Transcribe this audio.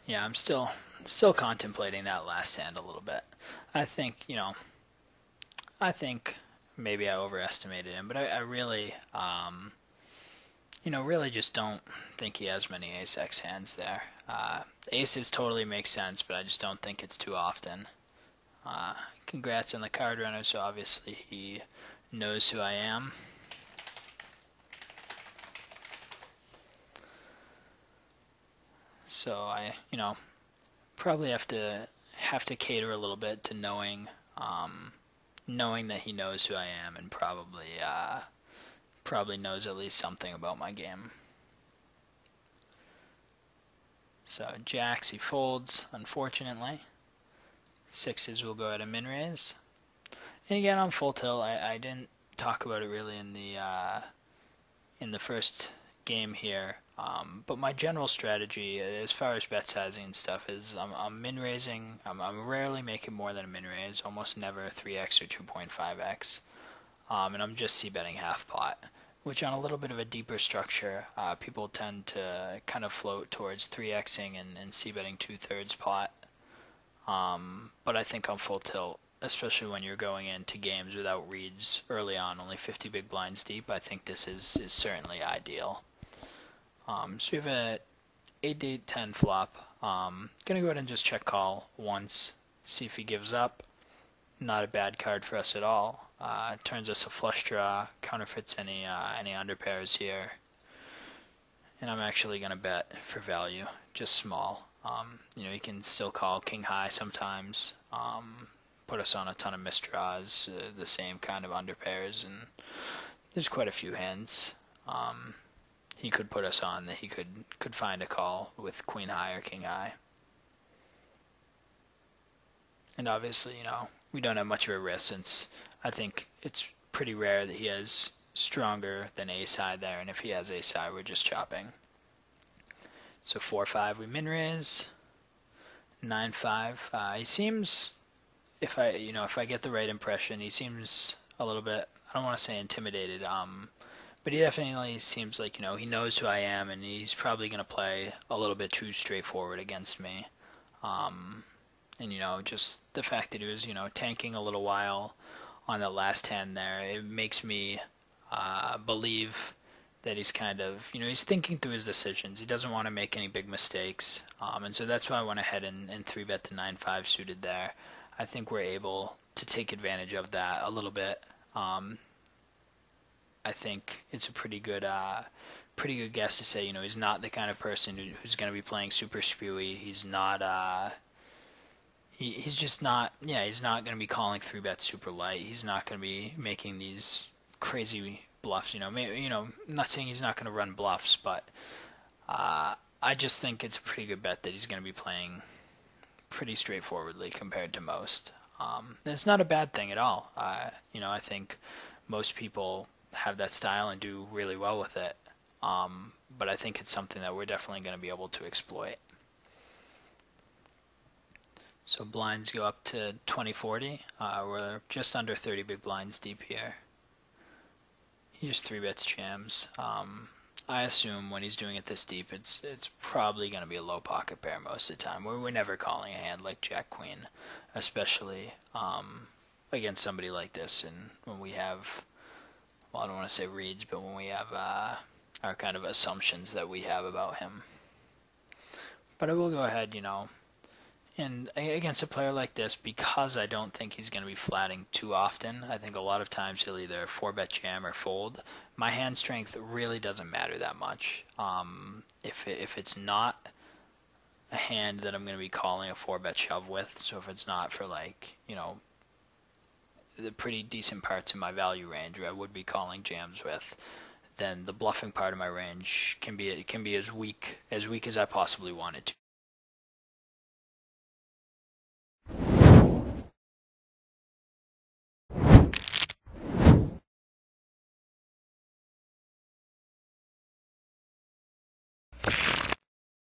Yeah, I'm still contemplating that last hand a little bit. I think, I think maybe I overestimated him, but I really, really just don't think he has many ace-x hands there. Aces totally make sense, but I just don't think it's too often. Congrats on the card runner, so obviously he knows who I am. So I, probably have to cater a little bit to knowing that he knows who I am, and probably knows at least something about my game. So jacks, he folds, unfortunately. Sixes will go at a min raise. And again, on full tilt, I didn't talk about it really in the first game here. But my general strategy, as far as bet sizing and stuff, is I'm min raising. I'm rarely making more than a min raise, almost never 3x or 2.5x. And I'm just c-betting half pot, which on a little bit of a deeper structure, people tend to kind of float towards 3xing and c-betting 2/3 pot. But I think on full tilt, especially when you're going into games without reads early on, only 50 big blinds deep, I think this is certainly ideal. So we have a 8-8-10 flop. Gonna go ahead and just check call once, see if he gives up. Not a bad card for us at all. Turns us a flush draw, counterfeits any underpairs here. And I'm actually gonna bet for value, just small. You can still call king high sometimes. Put us on a ton of misdraws, the same kind of underpairs, and there's quite a few hands he could put us on that he could find a call with queen high or king high. And obviously, we don't have much of a risk, since I think it's pretty rare that he has stronger than ace high there, and if he has ace high, we're just chopping. So 4-5 we min raise. 9-5. He seems, if I get the right impression, he seems a little bit, I don't want to say intimidated, but he definitely seems like, he knows who I am, and he's probably going to play a little bit too straightforward against me. And, just the fact that he was, tanking a little while on that last hand there, it makes me believe that he's kind of, he's thinking through his decisions. He doesn't want to make any big mistakes. And so that's why I went ahead and 3-bet the 9-5 suited there. I think we're able to take advantage of that a little bit. I think it's a pretty good guess to say, he's not the kind of person who's going to be playing super spewy. He's not, he's just not, he's not going to be calling 3-bets super light. He's not going to be making these crazy bluffs. I'm not saying he's not going to run bluffs, but I just think it's a pretty good bet that he's going to be playing pretty straightforwardly compared to most. And it's not a bad thing at all. I think most people have that style and do really well with it. But I think it's something that we're definitely going to be able to exploit. So blinds go up to 20-40. We're just under 30 big blinds deep here. He just 3-bets jams. I assume when he's doing it this deep, it's probably going to be a low pocket pair most of the time. We're never calling a hand like Jack Queen, especially against somebody like this, and when we have, well, I don't want to say reads, but when we have our kind of assumptions that we have about him. But I will go ahead, and against a player like this, because I don't think he's going to be flatting too often, I think a lot of times he'll either 4-bet jam or fold. My hand strength really doesn't matter that much. If it's not a hand that I'm going to be calling a 4-bet shove with, so if it's not for the pretty decent parts in my value range where I would be calling jams with, then the bluffing part of my range can be as weak as I possibly want it to